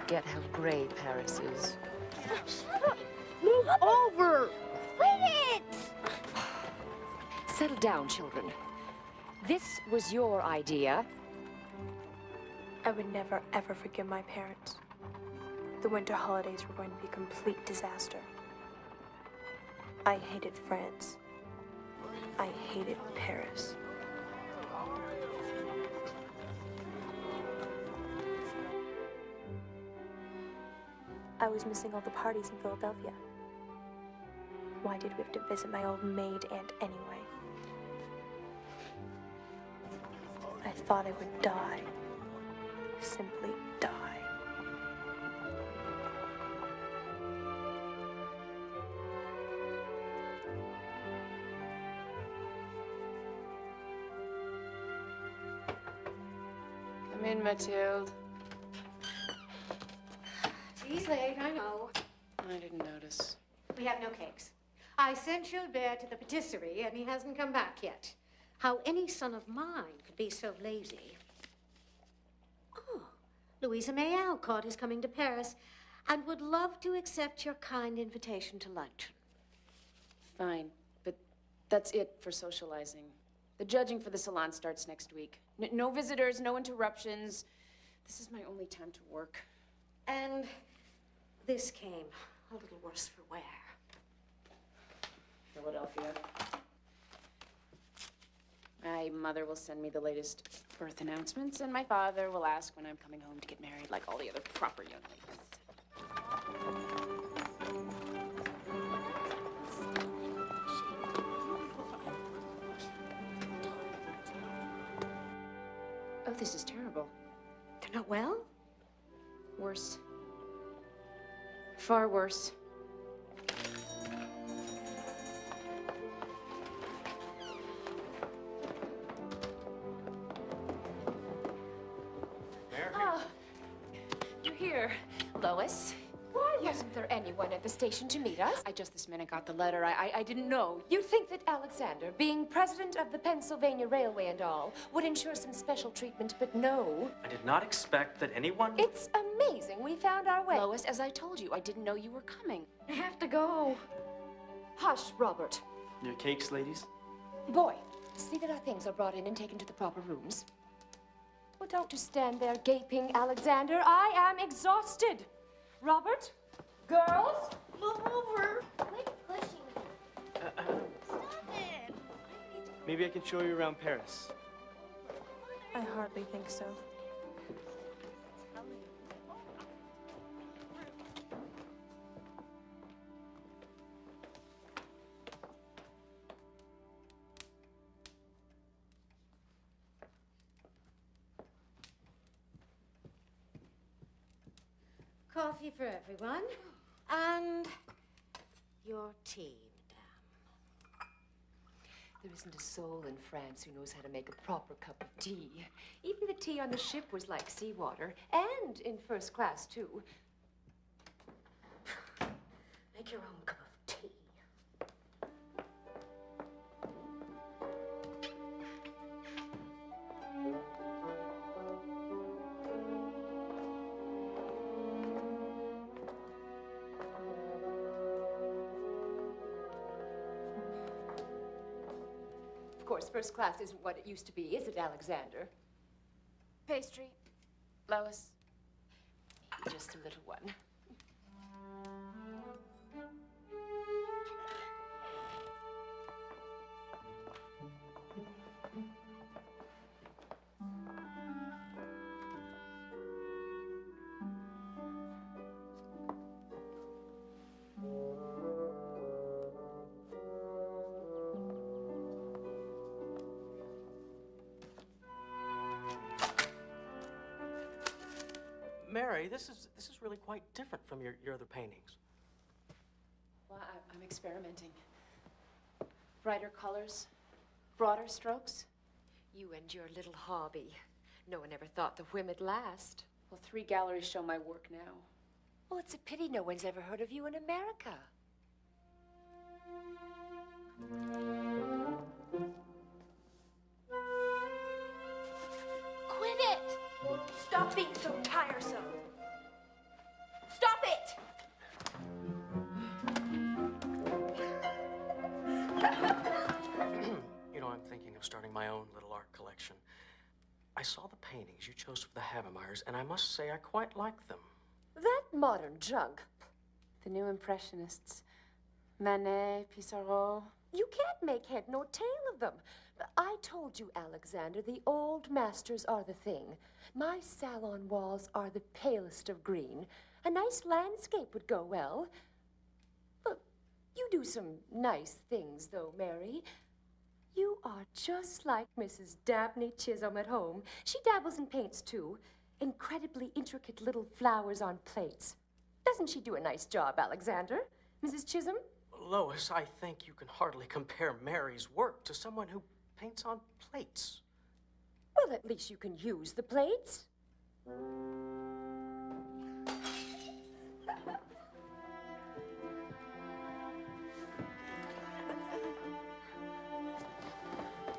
forget how gray Paris is. Shut up! Move over! Quit it! Settle down, children. This was your idea. I would never, ever forgive my parents. The winter holidays were going to be a complete disaster. I hated France. I hated Paris. I was missing all the parties in Philadelphia. Why did we have to visit my old maid aunt anyway? I thought I would die. Simply die. Come in, Mathilde. He's late, I know. I didn't notice. We have no cakes. I sent Gilbert to the patisserie, and he hasn't come back yet. How any son of mine could be so lazy. Oh, Louisa May Alcott is coming to Paris and would love to accept your kind invitation to luncheon. Fine, but that's it for socializing. The judging for the salon starts next week. No visitors, no interruptions. This is my only time to work. And this came a little worse for wear. Philadelphia. My mother will send me the latest birth announcements, and my father will ask when I'm coming home to get married like all the other proper young ladies. Oh, this is terrible. They're not well? Worse. Far worse. You're here, Lois. Why wasn't there anyone at the station to meet us? I just this minute got the letter. I didn't know. You'd think that Alexander, being president of the Pennsylvania Railway and all, would ensure some special treatment, but no. I did not expect that anyone... It's amazing we found our way. Lois, as I told you, I didn't know you were coming. I have to go. Hush, Robert. Your cakes, ladies? Boy, see that our things are brought in and taken to the proper rooms. Well, don't just stand there gaping, Alexander. I am exhausted. Robert? Girls? Move over. Quit pushing. Stop it. Maybe I can show you around Paris. I hardly think so. Coffee for everyone. And your tea, madame. There isn't a soul in France who knows how to make a proper cup of tea. Even the tea on the ship was like seawater, and in first class, too. Make your own cup of tea. Of course, first class isn't what it used to be, is it, Alexander? Pastry. Lois. Just a little one. Mary, this is really quite different from your other paintings. Well, I'm experimenting. Brighter colors, broader strokes. You and your little hobby. No one ever thought the whim'd last. Well, 3 galleries show my work now. Well, it's a pity no one's ever heard of you in America. Quit it! Stop being so tiresome. thinking of starting my own little art collection. I saw the paintings you chose for the Havemeyers, and I must say I quite like them. That modern junk. The new Impressionists. Manet, Pissarro. You can't make head nor tail of them. I told you, Alexander, the old masters are the thing. My salon walls are the palest of green. A nice landscape would go well. But you do some nice things, though, Mary. You are just like Mrs. Dabney Chisholm at home. She dabbles in paints, too. Incredibly intricate little flowers on plates. Doesn't she do a nice job, Alexander? Mrs. Chisholm? Lois, I think you can hardly compare Mary's work to someone who paints on plates. Well, at least you can use the plates.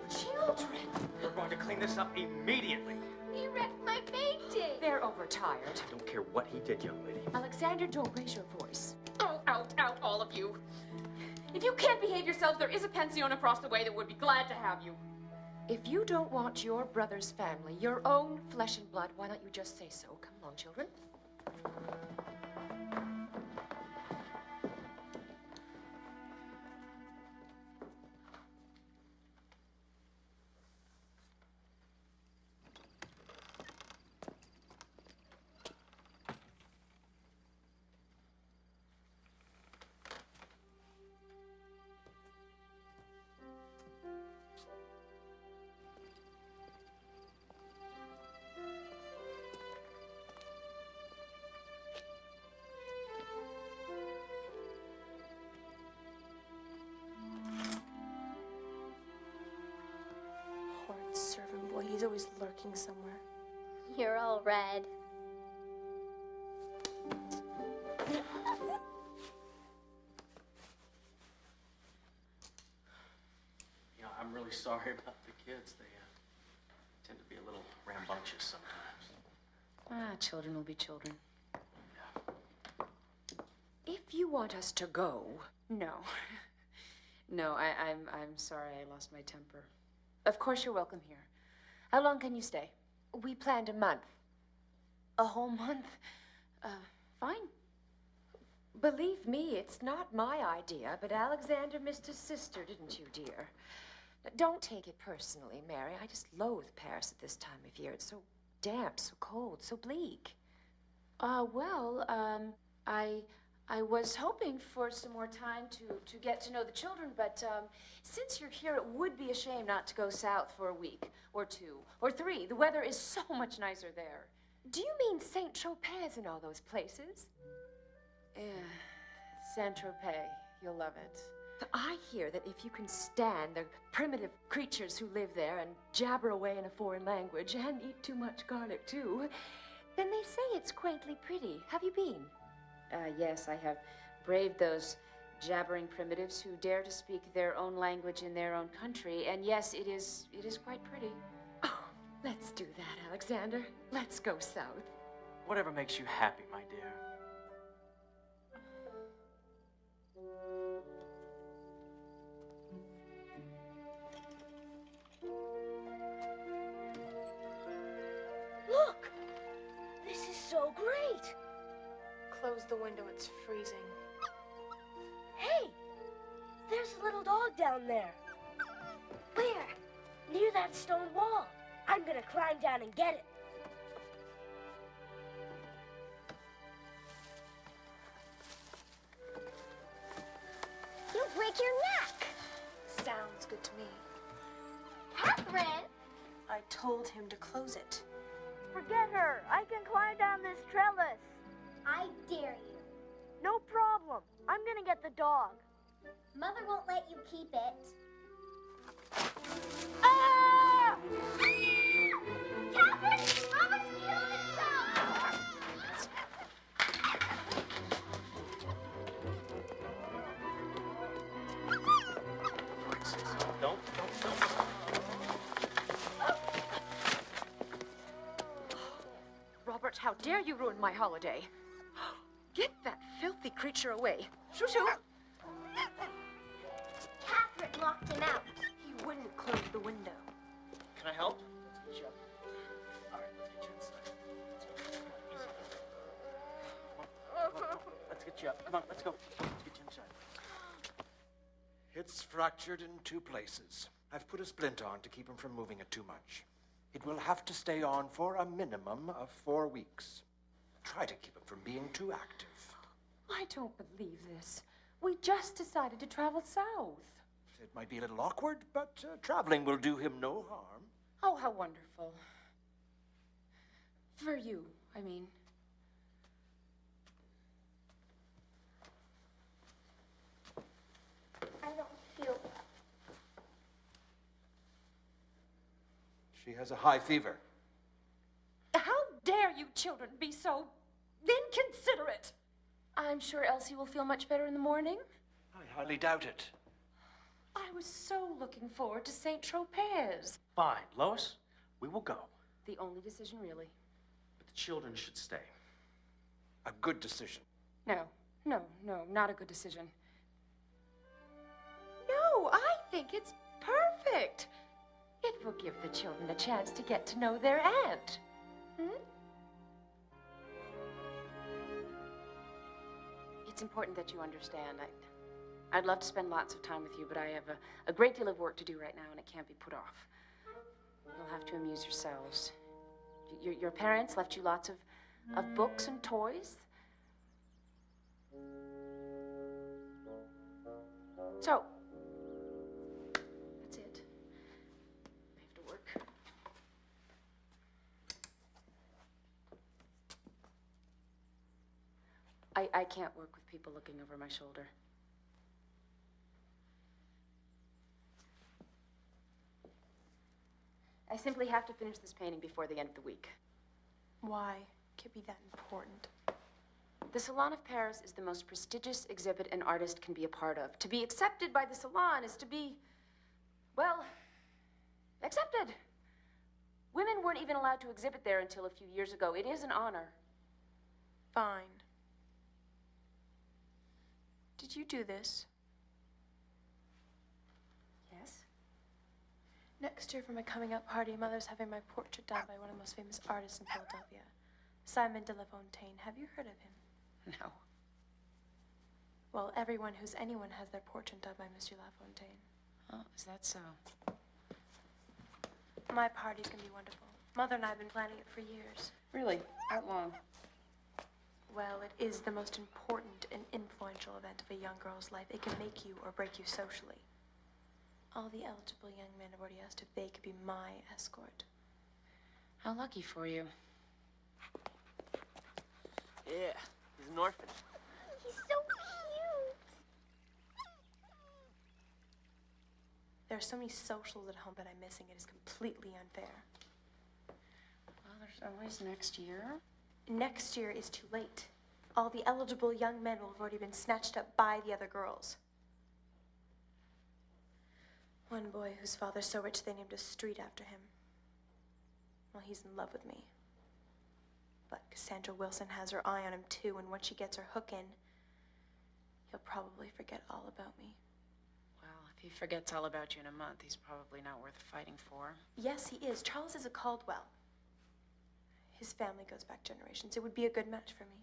Children! You're going to clean this up immediately. He wrecked my painting. They're overtired. I don't care what he did, young lady. Alexander, don't raise your voice. Oh, out, all of you. If you can't behave yourselves, there is a pension across the way that would be glad to have you. If you don't want your brother's family, your own flesh and blood, why don't you just say so? Come along, children. Horrid servant boy. He's always lurking somewhere. You're all red. You know, I'm really sorry about the kids. They tend to be a little rambunctious sometimes. Children will be children. If you want us to go, No. No, I'm sorry I lost my temper. Of course you're welcome here. How long can you stay? we planned a month. A whole month? Fine. Believe me, it's not my idea, but Alexander missed his sister, didn't you, dear? Don't take it personally, Mary. I just loathe Paris at this time of year. It's so damp, so cold, so bleak. I was hoping for some more time to get to know the children, but since you're here, it would be a shame not to go south for a week, or 2, or 3. The weather is so much nicer there. Do you mean Saint-Tropez and all those places? Yeah, Saint-Tropez. You'll love it. I hear that if you can stand the primitive creatures who live there and jabber away in a foreign language and eat too much garlic, too, then they say it's quaintly pretty. Have you been? Yes, I have braved those jabbering primitives who dare to speak their own language in their own country, and yes, it is quite pretty. Oh, let's do that, Alexander. Let's go south. Whatever makes you happy, my dear. Look! This is so great! Close the window, it's freezing. Hey! There's a little dog down there. Where? Near that stone wall. I'm gonna climb down and get it. You'll break your neck. Sounds good to me. Catherine! I told him to close it. Forget her. I can climb down this trellis. I dare you. No problem. I'm gonna get the dog. Mother won't let you keep it. Ah! Catherine! Robert's killed himself! Don't. Robert, how dare you ruin my holiday? Get that filthy creature away. Shoo-shoo! Catherine locked him out. He wouldn't close the window. Can I help? Let's get you up. All right, let's get you inside. Let's go. Come on. Let's get you up. Come on, let's go. Let's get you inside. It's fractured in 2 places. I've put a splint on to keep him from moving it too much. It will have to stay on for a minimum of 4 weeks. Try to keep it from being too active. I don't believe this. We just decided to travel south. It might be a little awkward, but traveling will do him no harm. Oh, how wonderful. For you, I mean. I don't feel well. She has a high fever. How dare you children be so inconsiderate? I'm sure Elsie will feel much better in the morning. I highly doubt it. I was so looking forward to St. Tropez. Fine, Lois, we will go. The only decision, really. But the children should stay. A good decision. No, not a good decision. No, I think it's perfect. It will give the children a chance to get to know their aunt. It's important that you understand. I'd love to spend lots of time with you, but I have a great deal of work to do right now, and it can't be put off. You'll have to amuse yourselves. Your parents left you lots of books and toys. So, that's it. I have to work. I can't work with people looking over my shoulder. I simply have to finish this painting before the end of the week. Why? Can't be that important. The Salon of Paris is the most prestigious exhibit an artist can be a part of. To be accepted by the Salon is to be, well, accepted. Women weren't even allowed to exhibit there until a few years ago. It is an honor. Fine. Did you do this? Yes? Next year for my coming out party, Mother's having my portrait done by one of the most famous artists in Philadelphia. Simon de La Fontaine. Have you heard of him? No. Well, everyone who's anyone has their portrait done by Monsieur La Fontaine. Oh, is that so? My party's gonna be wonderful. Mother and I have been planning it for years. Really? How long? Well, it is the most important and influential event of a young girl's life. It can make you or break you socially. All the eligible young men have already asked if they could be my escort. How lucky for you. Yeah, he's an orphan. He's so cute. There are so many socials at home that I'm missing. It is completely unfair. Well, there's always next year. Next year is too late. All the eligible young men will have already been snatched up by the other girls. One boy whose father's so rich they named a street after him. Well, he's in love with me. But Cassandra Wilson has her eye on him too, and once she gets her hook in, he'll probably forget all about me. Well, if he forgets all about you in a month, he's probably not worth fighting for. Yes, he is. Charles is a Caldwell. His family goes back generations. It would be a good match for me.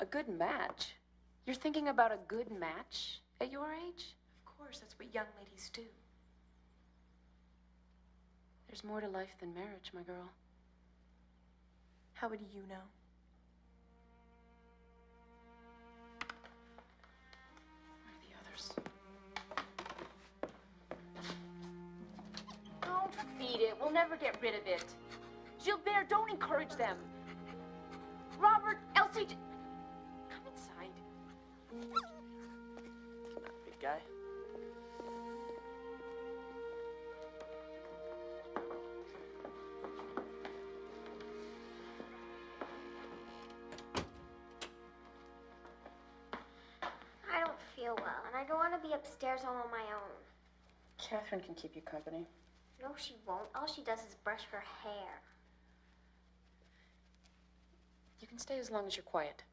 A good match? You're thinking about a good match at your age? Of course, that's what young ladies do. There's more to life than marriage, my girl. How would you know? Where are the others? Don't feed it. We'll never get rid of it. Gilbert, don't encourage them. Robert, Elsie, come inside. Come on, big guy. I don't feel well, and I don't want to be upstairs all on my own. Catherine can keep you company. No, she won't. All she does is brush her hair. You can stay as long as you're quiet.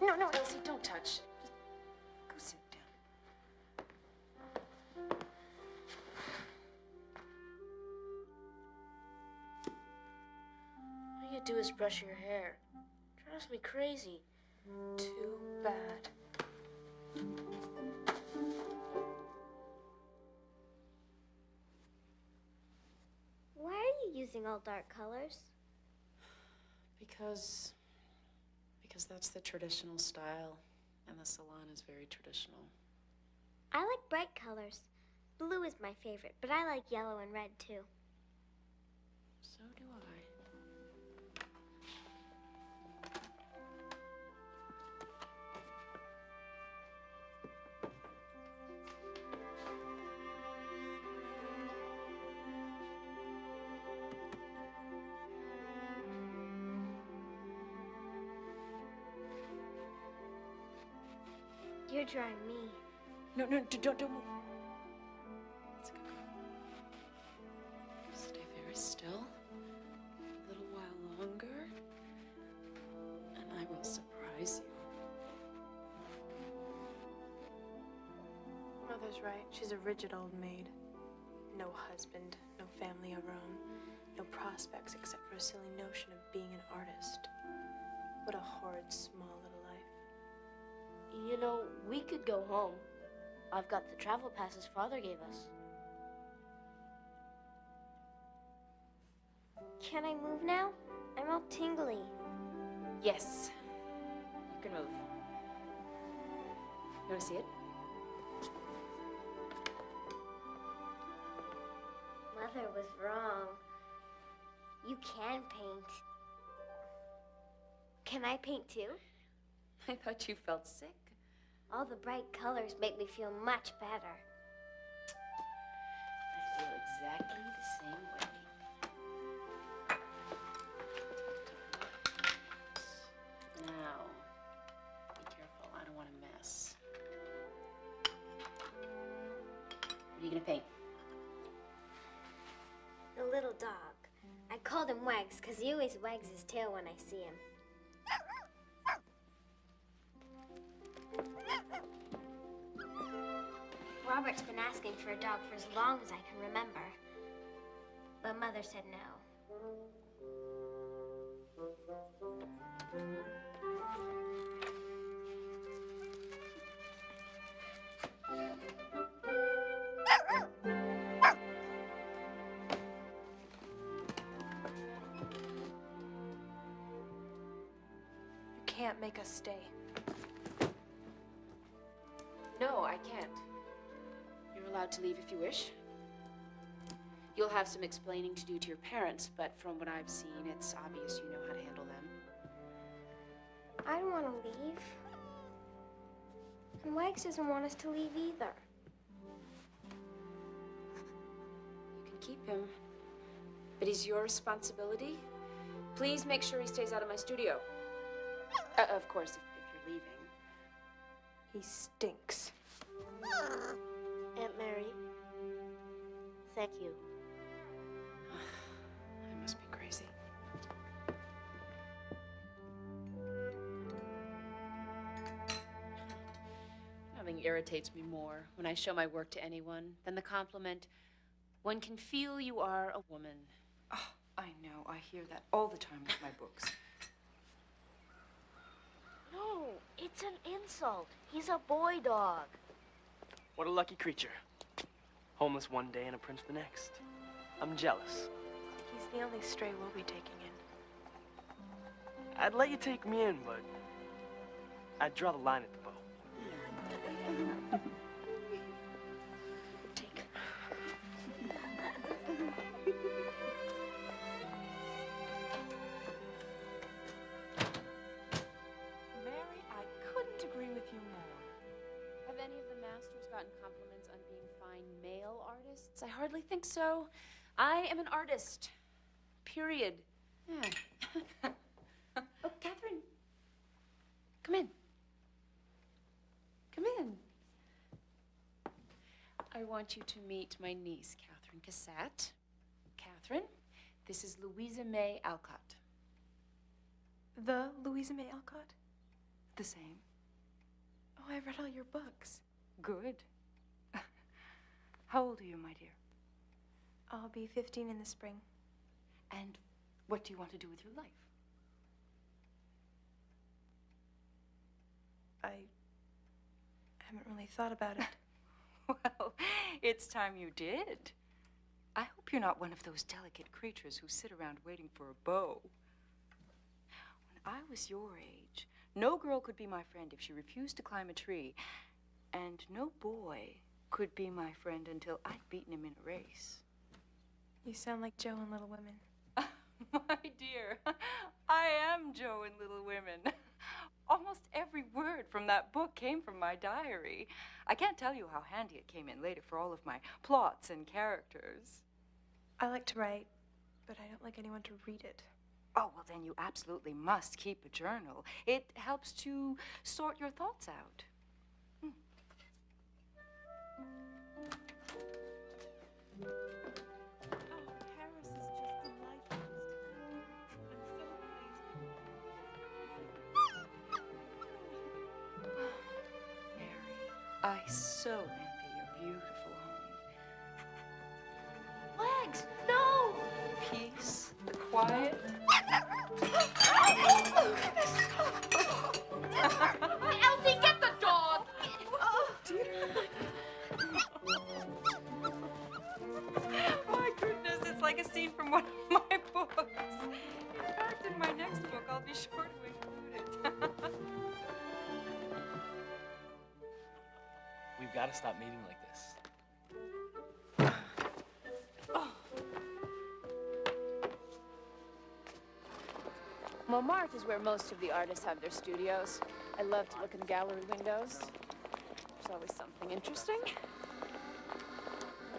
No, no, Elsie, don't touch. Just go sit down. All you do is brush your hair. Drives me crazy. Too bad. Why are you using all dark colors? Because that's the traditional style, and the salon is very traditional. I like bright colors. Blue is my favorite, but I like yellow and red too. So do I. You're drawing me. No, don't move. That's a good girl. Stay very still. A little while longer, and I will surprise you. Mother's right. She's a rigid old maid. No husband, no family of her own, no prospects except for a silly notion of being an artist. What a horrid, small little life. You know, we could go home. I've got the travel passes Father gave us. Can I move now? I'm all tingly. Yes, you can move. You want to see it? Mother was wrong. You can paint. Can I paint too? I thought you felt sick. All the bright colors make me feel much better. I feel exactly the same way. Now, be careful. I don't want to mess. What are you going to paint? The little dog. I called him Wags because he always wags his tail when I see him. Robert's been asking for a dog for as long as I can remember. But Mother said no. You can't make us stay. No, I can't. You're allowed to leave if you wish. You'll have some explaining to do to your parents, but from what I've seen, it's obvious you know how to handle them. I don't want to leave. And Wags doesn't want us to leave either. You can keep him, but he's your responsibility. Please make sure he stays out of my studio. Of course, if you're leaving. He stinks. Aunt Mary, thank you. I must be crazy. Nothing irritates me more when I show my work to anyone than the compliment, "One can feel you are a woman." Oh, I know. I hear that all the time with my books. No, it's an insult. He's a boy dog. What a lucky creature. Homeless one day and a prince the next. I'm jealous. He's the only stray we'll be taking in. I'd let you take me in, but I'd draw the line at the bow. Take. Mary, I couldn't agree with you more. Have any of the masters gotten compliments on being fine male artists? I hardly think so. I am an artist. Period. Yeah. Oh, Catherine. Come in. Come in. I want you to meet my niece, Catherine Cassatt. Catherine, this is Louisa May Alcott. The Louisa May Alcott? The same. Oh, I read all your books. Good. How old are you, my dear? I'll be 15 in the spring. And what do you want to do with your life? I haven't really thought about it. Well, it's time you did. I hope you're not one of those delicate creatures who sit around waiting for a beau. When I was your age, no girl could be my friend if she refused to climb a tree, and no boy could be my friend until I'd beaten him in a race. You sound like Joe in Little Women. My dear, I am Joe in Little Women. Almost every word from that book came from my diary. I can't tell you how handy it came in later for all of my plots and characters. I like to write, but I don't like anyone to read it. Oh, well, then you absolutely must keep a journal. It helps to sort your thoughts out. I so envy your beautiful home. Legs! No! Peace, the quiet. Elsie, get the dog! Oh, dear. My goodness, it's like a scene from one of my books. In fact, in my next book, I'll be sure to include it. We've got to stop meeting like this. Montmartre is where most of the artists have their studios. I love to look in gallery windows. There's always something interesting.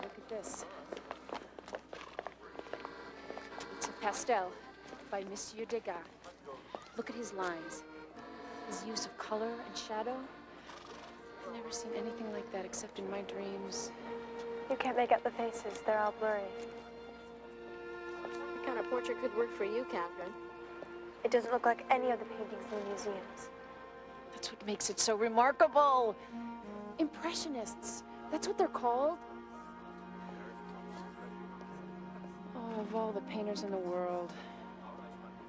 Look at this. It's a pastel by Monsieur Degas. Look at his lines, his use of color and shadow. I've never seen anything like that except in my dreams. You can't make out the faces. They're all blurry. What kind of portrait could work for you, Catherine? It doesn't look like any of the paintings in the museums. That's what makes it so remarkable. Impressionists. That's what they're called. Oh, of all the painters in the world,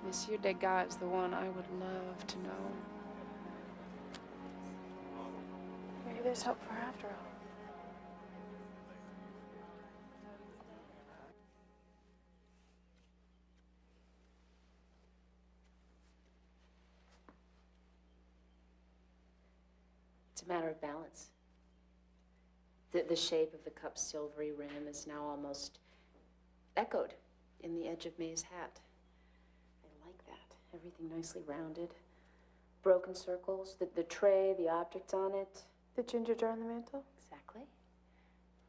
Monsieur Degas is the one I would love to know. Maybe there's hope for her after all. It's a matter of balance. The shape of the cup's silvery rim is now almost echoed in the edge of May's hat. I like that. Everything nicely rounded. Broken circles, the tray, the objects on it. The ginger jar on the mantel? Exactly.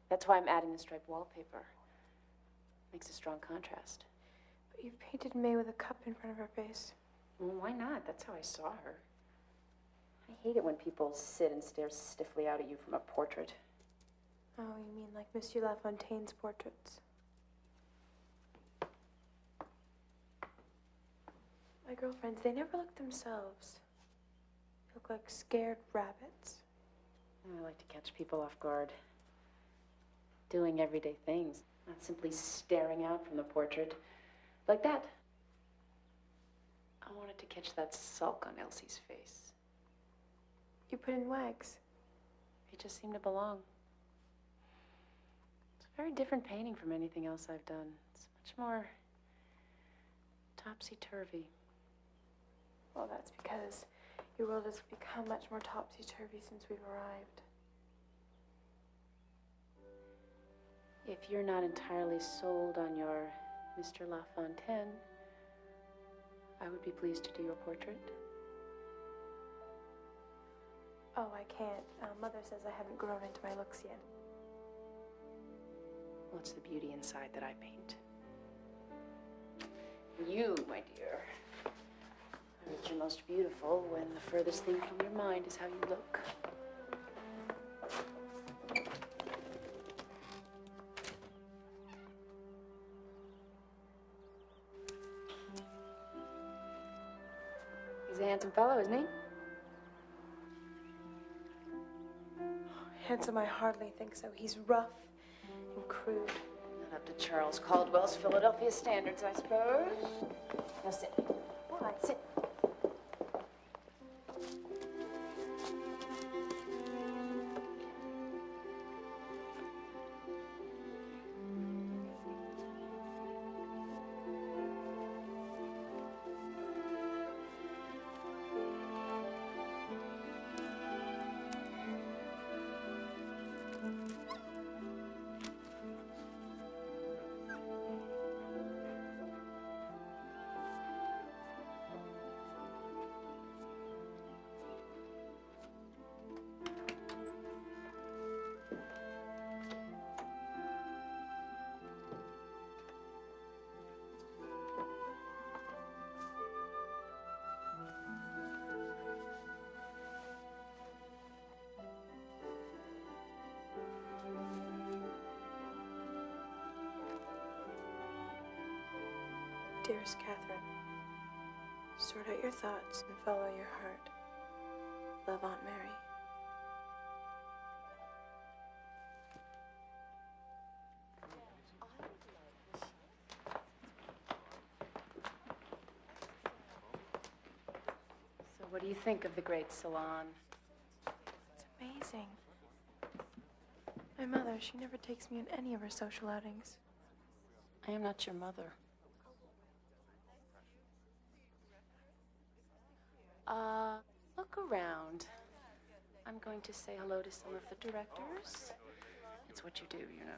That's why I'm adding the striped wallpaper. Makes a strong contrast. But you've painted May with a cup in front of her face. Well, why not? That's how I saw her. I hate it when people sit and stare stiffly out at you from a portrait. Oh, you mean like Monsieur Lafontaine's portraits? My girlfriends, they never look themselves. They look like scared rabbits. I like to catch people off guard. Doing everyday things, not simply staring out from the portrait. Like that. I wanted to catch that sulk on Elsie's face. You put in wags. It just seemed to belong. It's a very different painting from anything else I've done. It's much more topsy-turvy. Well, that's because your world has become much more topsy-turvy since we've arrived. If you're not entirely sold on your Mr. Lafontaine, I would be pleased to do your portrait. Oh, I can't. Mother says I haven't grown into my looks yet. Well, it's the beauty inside that I paint. You, my dear, are at your most beautiful when the furthest thing from your mind is how you look. He's a handsome fellow, isn't he? Handsome, I hardly think so. He's rough and crude. Not up to Charles Caldwell's Philadelphia standards, I suppose. Now sit. All right, sit. Dearest Catherine, sort out your thoughts and follow your heart. Love, Aunt Mary. So what do you think of the great salon? It's amazing. My mother, she never takes me on any of her social outings. I am not your mother. Look around. I'm going to say hello to some of the directors. It's what you do, you know.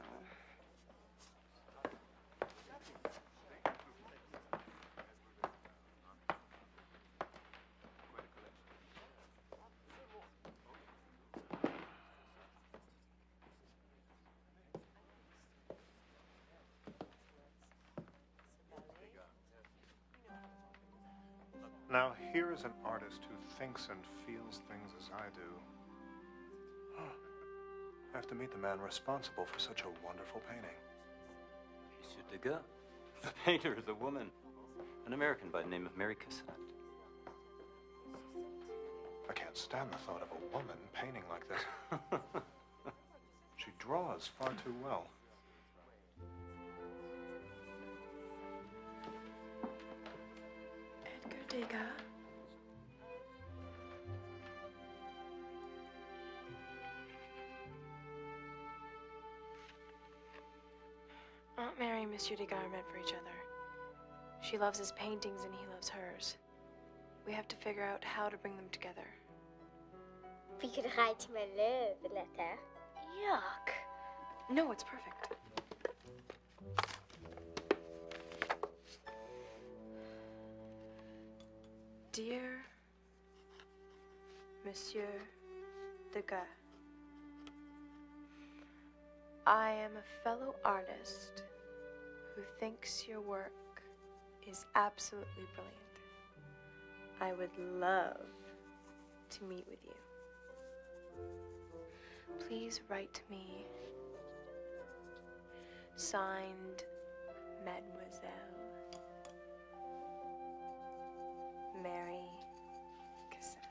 Now, here is an artist who thinks and feels things as I do. I have to meet the man responsible for such a wonderful painting. Monsieur Degas. The painter is a woman. An American by the name of Mary Cassatt. I can't stand the thought of a woman painting like this. She draws far too well. Edgar Degas. Aunt Mary and Monsieur Degas are meant for each other. She loves his paintings and he loves hers. We have to figure out how to bring them together. We could write him a love letter. Yuck. No, it's perfect. Dear Monsieur Degas, I am a fellow artist who thinks your work is absolutely brilliant. I would love to meet with you. Please write to me. Signed, Mademoiselle Mary Cassatt.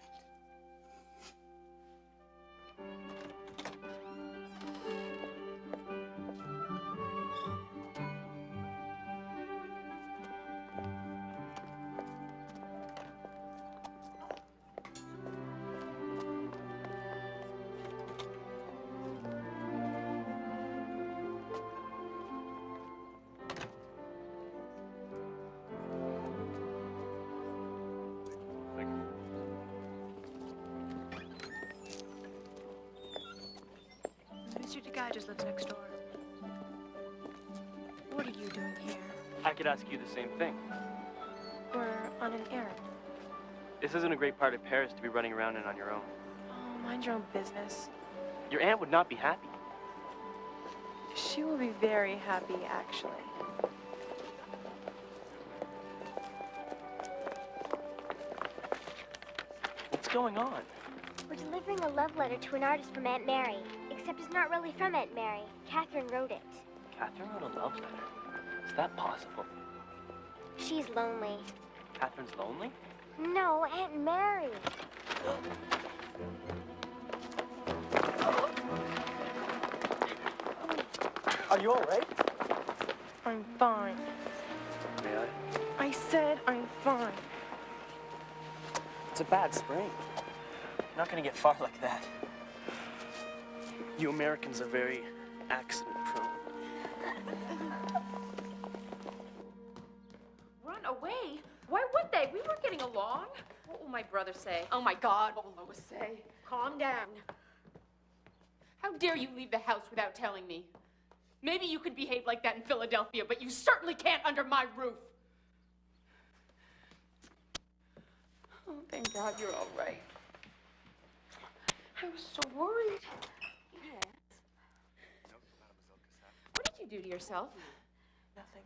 Monsieur Degas just lives next door. What are you doing here? I could ask you the same thing. We're on an errand. This isn't a great part of Paris to be running around in on your own. Oh, mind your own business. Your aunt would not be happy. She will be very happy, actually. What's going on? We're delivering a love letter to an artist from Aunt Mary. Except it's not really from Aunt Mary. Catherine wrote it. Catherine wrote a love letter? Is that possible? She's lonely. Catherine's lonely? No, Aunt Mary. Are you all right? I'm fine. May I? I said I'm fine. It's a bad sprain. You're not gonna get far like that. You Americans are very accident-prone. Run away? Why would they? We were getting along. What will my brother say? Oh, my God, what will Lois say? Calm down. How dare you leave the house without telling me? Maybe you could behave like that in Philadelphia, but you certainly can't under my roof. Oh, thank God you're all right. I was so worried. Yes. What did you do to yourself? Nothing.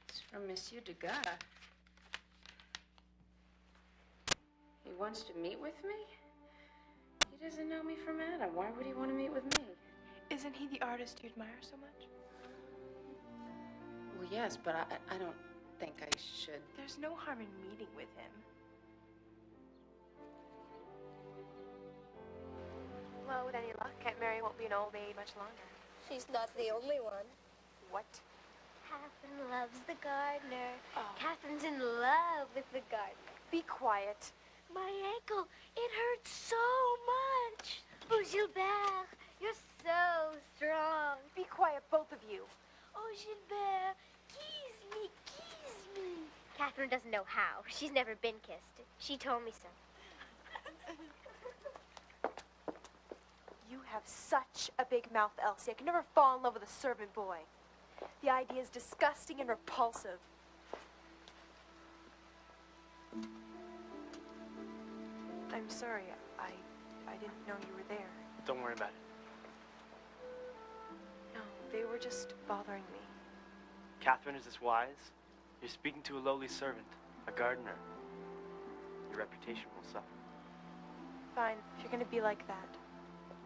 It's from Monsieur Degas. He wants to meet with me? He doesn't know me from Adam. Why would he want to meet with me? Isn't he the artist you admire so much? Well, yes, but I don't think I should. There's no harm in meeting with him. Well, with any luck, Aunt Mary won't be an old maid much longer. She's not the only one. What? Catherine loves the gardener. Oh. Catherine's in love with the gardener. Be quiet. My ankle, it hurts so much. Oh, Gilbert, you're so strong. Be quiet, both of you. Oh, Gilbert, kiss me, kiss me. Catherine doesn't know how. She's never been kissed. She told me so. You have such a big mouth, Elsie. I can never fall in love with a servant boy. The idea is disgusting and repulsive. I'm sorry. I didn't know you were there. Don't worry about it. No, they were just bothering me. Catherine, is this wise? You're speaking to a lowly servant, a gardener. Your reputation will suffer. Fine, if you're gonna be like that.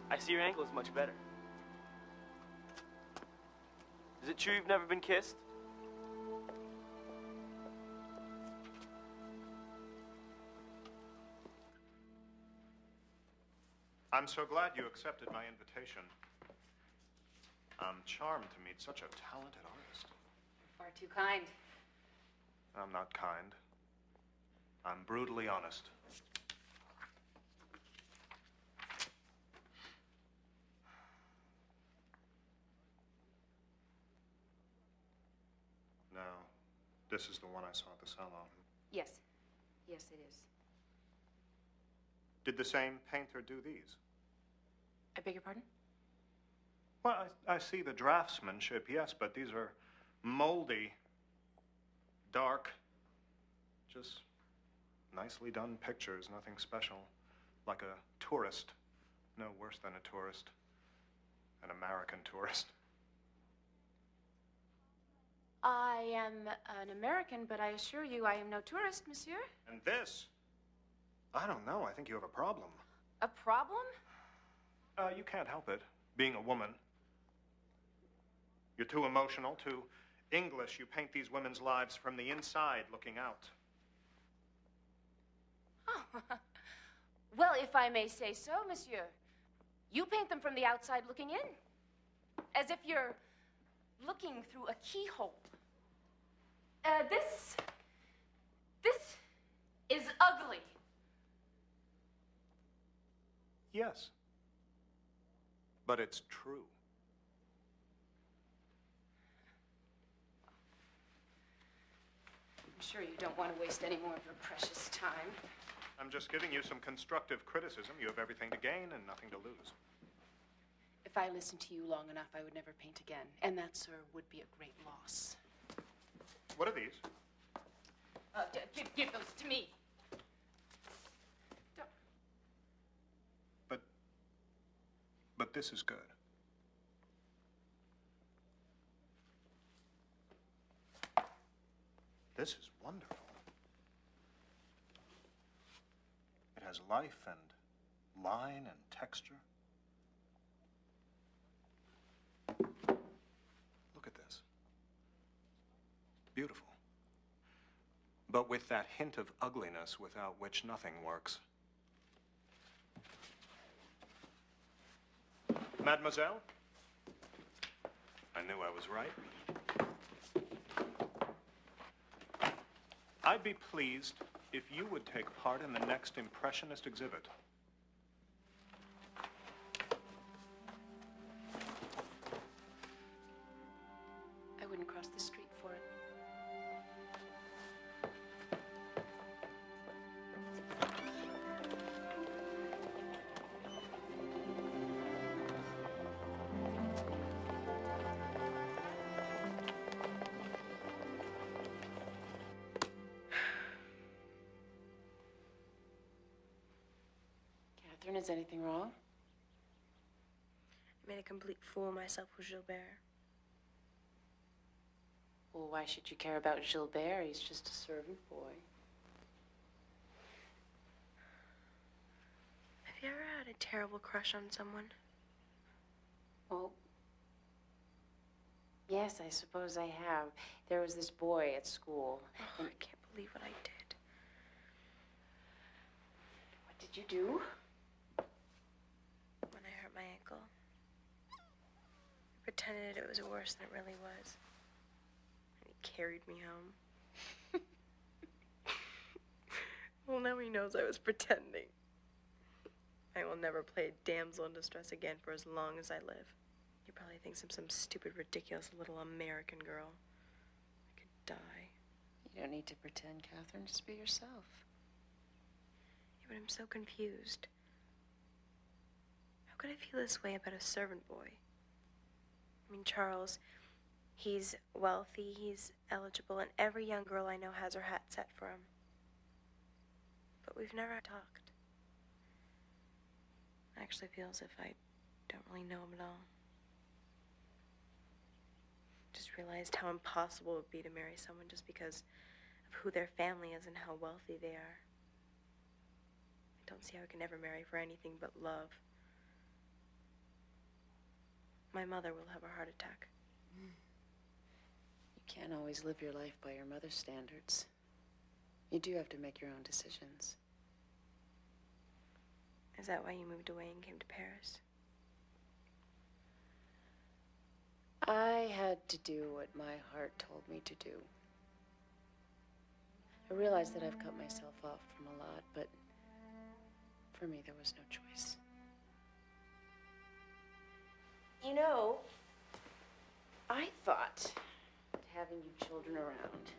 I see your ankle is much better. Is it true you've never been kissed? I'm so glad you accepted my invitation. I'm charmed to meet such a talented artist. Far too kind. I'm not kind. I'm brutally honest. Now, this is the one I saw at the salon. Yes. Yes, it is. Did the same painter do these? I beg your pardon? Well, I see the draftsmanship, yes, but these are moldy, dark, just nicely done pictures, nothing special. Like a tourist. No worse than a tourist. An American tourist. I am an American, but I assure you I am no tourist, monsieur. And this? I don't know. I think you have a problem. A problem? You can't help it, being a woman. You're too emotional, too English. You paint these women's lives from the inside looking out. Oh. Well, if I may say so, monsieur. You paint them from the outside looking in. As if you're looking through a keyhole. This is ugly. Yes. But it's true. I'm sure you don't want to waste any more of your precious time. I'm just giving you some constructive criticism. You have everything to gain and nothing to lose. If I listened to you long enough, I would never paint again. And that, sir, would be a great loss. What are these? Give those to me. Don't. But this is good. This is wonderful. It has life and line and texture. Look at this. Beautiful. but with that hint of ugliness without which nothing works. Mademoiselle? I knew I was right. I'd be pleased if you would take part in the next Impressionist exhibit. I wouldn't cross the street for it. Catherine, is anything wrong? I made a complete fool of myself with Gilbert. Well, why should you care about Gilbert? He's just a servant boy. Have you ever had a terrible crush on someone? Well, yes, I suppose I have. There was this boy at school. Oh, I can't believe what I did. What did you do? When I hurt my ankle, I pretended it was worse than it really was. And he carried me home. Well, now he knows I was pretending. I will never play a damsel in distress again for as long as I live. He probably thinks I'm some stupid, ridiculous little American girl. I could die. You don't need to pretend, Catherine. Just be yourself. Yeah, but I'm so confused. How could I feel this way about a servant boy? I mean, Charles, he's wealthy, he's eligible, and every young girl I know has her hat set for him. But we've never talked. I actually feel as if I don't really know him at all. Just realized how impossible it would be to marry someone just because of who their family is and how wealthy they are. I don't see how I can ever marry for anything but love. My mother will have a heart attack. You can't always live your life by your mother's standards. You do have to make your own decisions. Is that why you moved away and came to Paris? I had to do what my heart told me to do. I realize that I've cut myself off from a lot, but for me, there was no choice. You know, I thought that having you children around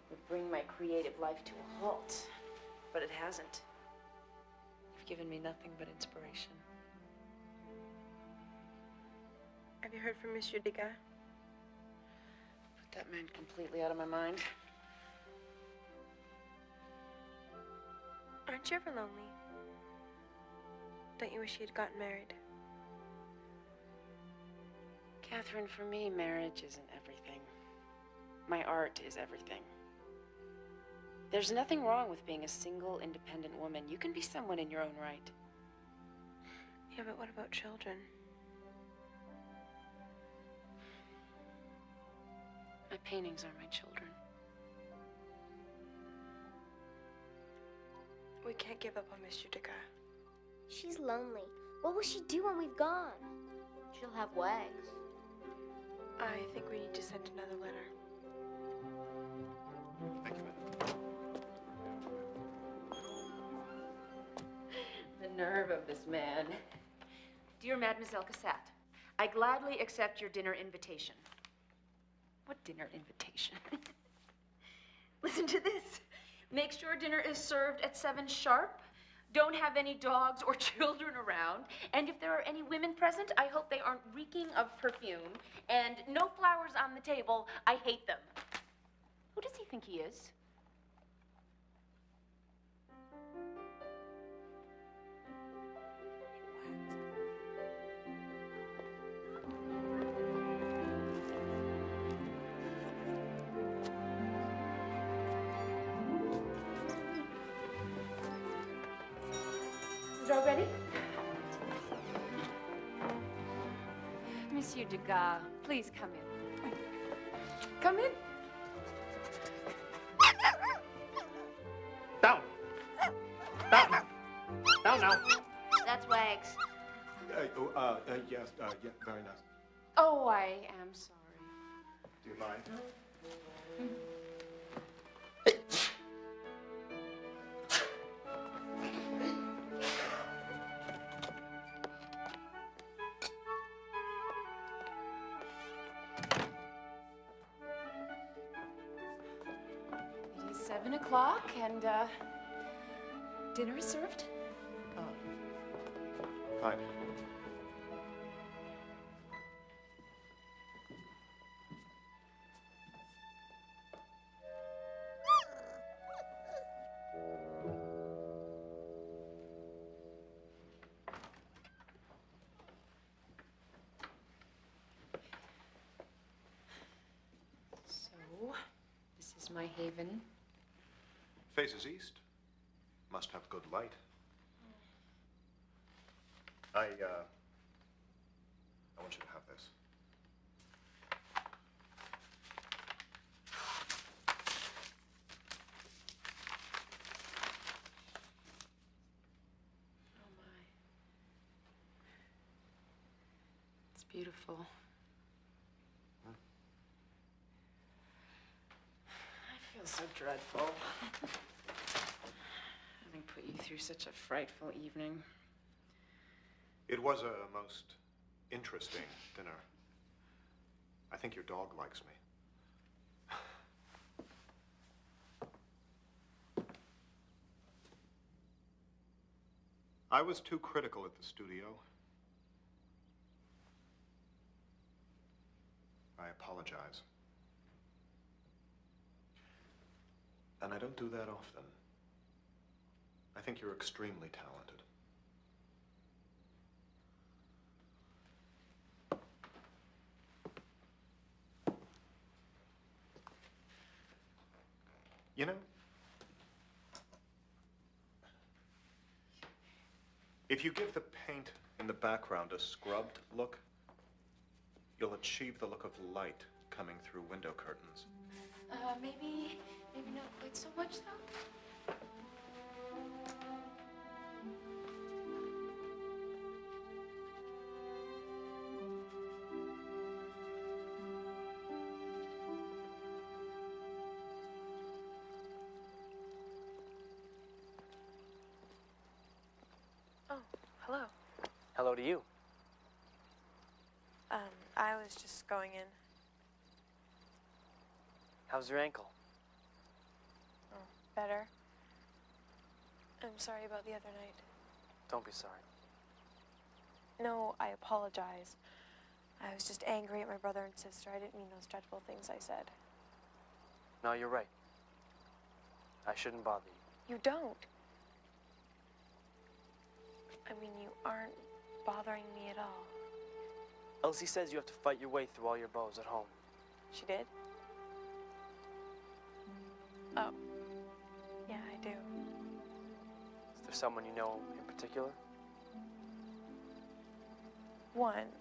would bring my creative life to a halt, but it hasn't. You've given me nothing but inspiration. Have you heard from Monsieur Degas? Put that man completely out of my mind. Aren't you ever lonely? Don't you wish you had gotten married? Catherine, for me, marriage isn't everything. My art is everything. There's nothing wrong with being a single, independent woman. You can be someone in your own right. Yeah, but what about children? My paintings are my children. We can't give up on Monsieur Degas. She's lonely. What will she do when we've gone? She'll have wags. I think we need to send another letter. Thank you, madam. The nerve of this man. Dear Mademoiselle Cassatt, I gladly accept your dinner invitation. What dinner invitation? Listen to this. Make sure dinner is served at 7 sharp. Don't have any dogs or children around. And if there are any women present, I hope they aren't reeking of perfume. And no flowers on the table. I hate them. Who does he think he is? Is it all ready? Monsieur Degas, please come in. Come in. Down. Down now. That's Wags. Yes, yeah, very nice. Oh, I am sorry. Do you mind? It is 7 o'clock, and dinner is served. Fine. So, this is my haven. Faces east. Must have good light. I want you to have this. Oh my. It's beautiful. I feel so dreadful. Having put you through such a frightful evening. It was a most interesting dinner. I think your dog likes me. I was too critical at the studio. I apologize. And I don't do that often. I think you're extremely talented. You know, if you give the paint in the background a scrubbed look, you'll achieve the look of light coming through window curtains. Maybe not quite so much, though. Oh, hello. Hello to you. I was just going in. How's your ankle? Oh, better. I'm sorry about the other night. Don't be sorry. No, I apologize. I was just angry at my brother and sister. I didn't mean those dreadful things I said. No, you're right. I shouldn't bother you. You don't. I mean, you aren't bothering me at all. Elsie says you have to fight your way through all your beaux at home. She did? Oh. Yeah, I do. Is there someone you know in particular? One.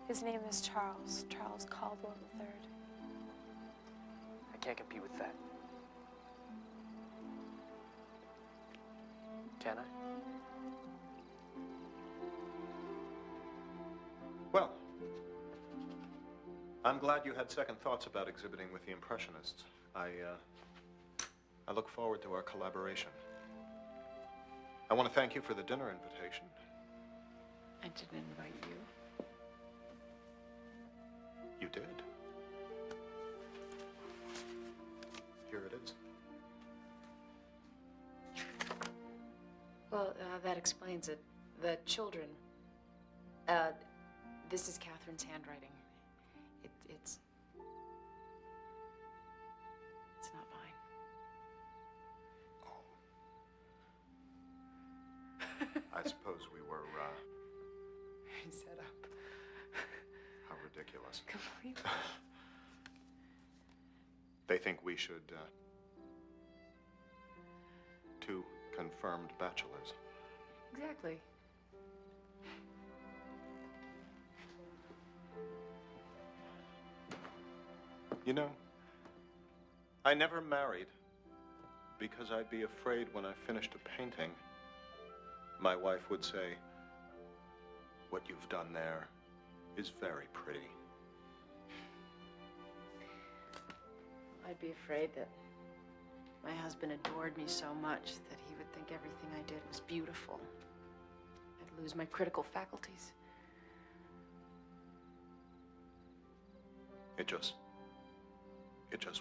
His name is Charles. Charles Caldwell III. I can't compete with that. Can I? Well, I'm glad you had second thoughts about exhibiting with the Impressionists. I look forward to our collaboration. I want to thank you for the dinner invitation. I didn't invite you. You did. Here it is. Well, that explains it. The children. This is Catherine's handwriting. It's not mine. I suppose we were, Set up. how ridiculous. Completely. They think we should, two confirmed bachelors. Exactly. You know, I never married because I'd be afraid when I finished a painting, my wife would say, "What you've done there is very pretty." I'd be afraid that my husband adored me so much that he would think everything I did was beautiful. I'd lose my critical faculties. It just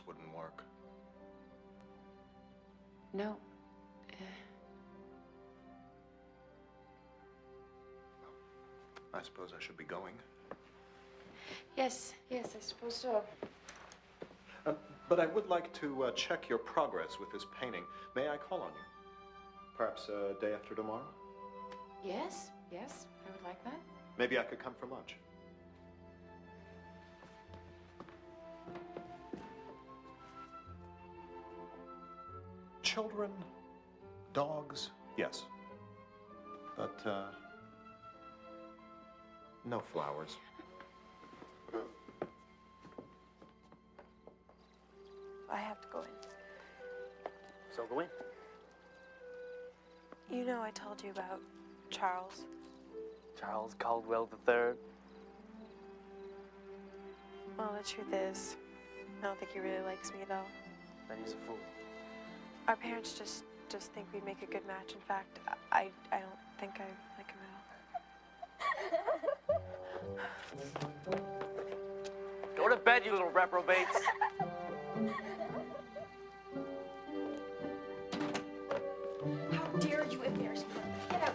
wouldn't work. No. I suppose I should be going. Yes, I suppose so. But I would like to check your progress with this painting. May I call on you? Perhaps day after tomorrow? Yes, I would like that. Maybe I could come for lunch. Children, dogs, yes. But, no flowers. I have to go in. So go in. You know I told you about Charles. Charles Caldwell III. Well, the truth is, I don't think he really likes me, though. Then he's a fool. Our parents just think we'd make a good match. In fact, I don't think I like him at all. Go to bed, you little reprobates. How dare you embarrass me? Get out!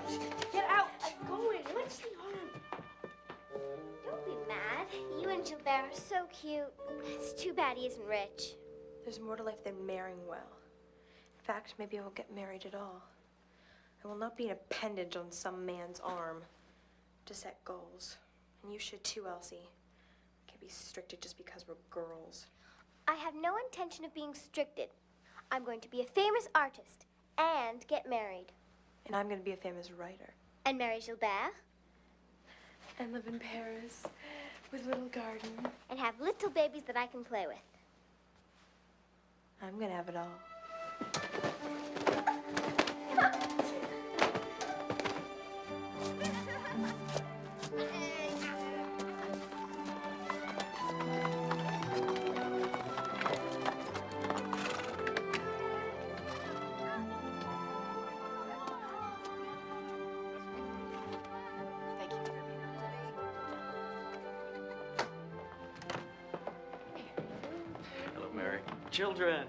Get out! I'm going. What's the harm? Don't be mad. You and Gilbert are so cute. It's too bad he isn't rich. There's more to life than marrying well. In fact, maybe I won't get married at all. I will not be an appendage on some man's arm to set goals. And you should too, Elsie. Can't be restricted just because we're girls. I have no intention of being restricted. I'm going to be a famous artist and get married. And I'm going to be a famous writer. And marry Gilbert. And live in Paris with a little garden. And have little babies that I can play with. I'm going to have it all. Thank you. Hello, Mary. Children.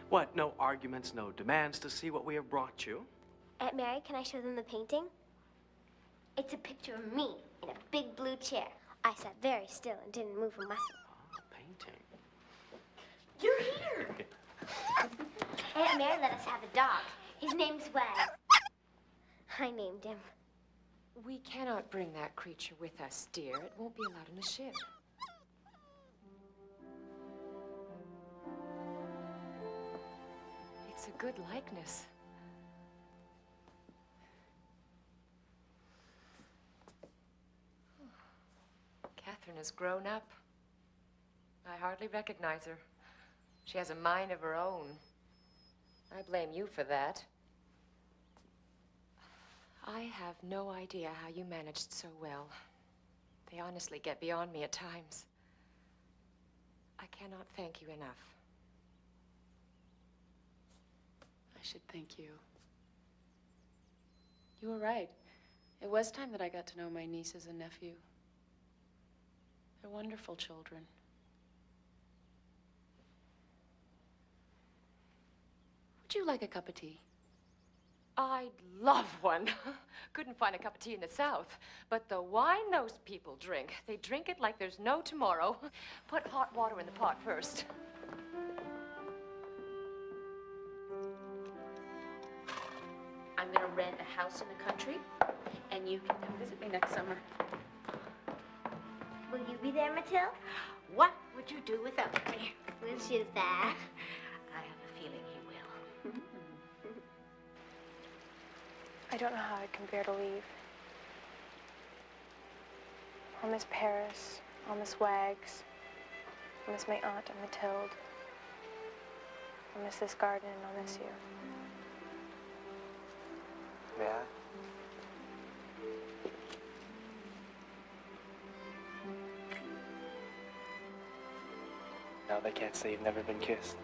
What, no arguments, no demands to see what we have brought you? Aunt Mary, can I show them the painting? It's a picture of me in a big blue chair. I sat very still and didn't move a muscle. Oh, painting. You're here! Aunt Mary let us have a dog. His name's Wag. I named him. We cannot bring that creature with us, dear. It won't be allowed on the ship. It's a good likeness. Catherine has grown up. I hardly recognize her. She has a mind of her own. I blame you for that. I have no idea how you managed so well. They honestly get beyond me at times. I cannot thank you enough. I should thank you. You were right. It was time that I got to know my nieces and nephew. They're wonderful children. Would you like a cup of tea? I'd love one. Couldn't find a cup of tea in the South. But the wine those people drink, they drink it like there's no tomorrow. Put hot water in the pot first. I'm going to rent a house in the country, and you can come visit me next summer. Will you be there, Mathilde? What would you do without me? Will Gilbert? I have a feeling he will. I don't know how I can bear to leave. I'll miss Paris. I'll miss Wags. I miss my aunt and Mathilde. I miss this garden and I'll miss you. May I? No, they can't say you've never been kissed.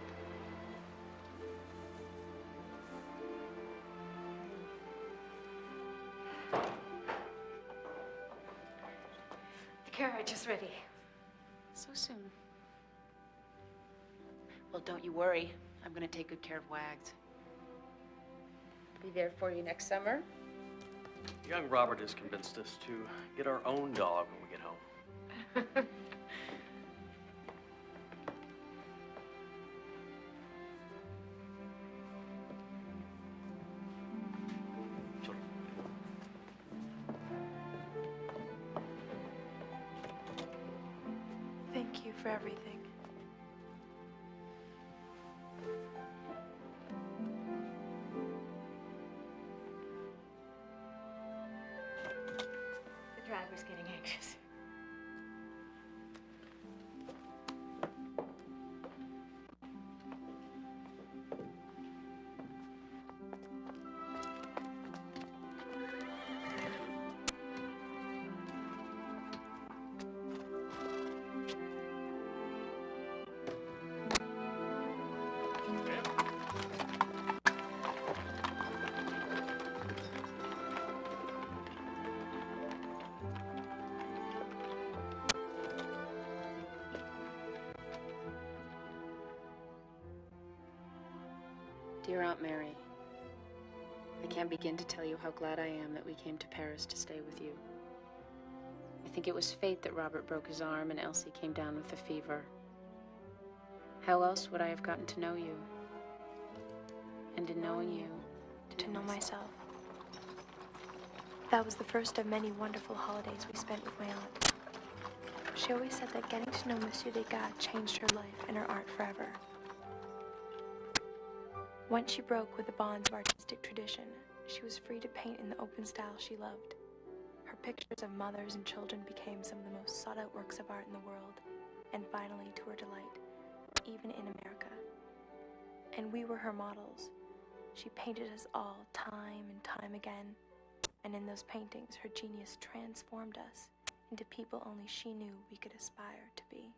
The carriage is ready. So soon. Well, don't you worry. I'm gonna take good care of Wags. Be there for you next summer. Young Robert has convinced us to get our own dog when we get home. Thank you for everything. The driver's getting anxious. Dear Aunt Mary, I can't begin to tell you how glad I am that we came to Paris to stay with you. I think it was fate that Robert broke his arm and Elsie came down with the fever. How else would I have gotten to know you? And in knowing you, To know myself. That was the first of many wonderful holidays we spent with my aunt. She always said that getting to know Monsieur Degas changed her life and her art forever. Once she broke with the bonds of artistic tradition, she was free to paint in the open style she loved. Her pictures of mothers and children became some of the most sought-out works of art in the world, and finally, to her delight, even in America. And we were her models. She painted us all time and time again, and in those paintings, her genius transformed us into people only she knew we could aspire to be.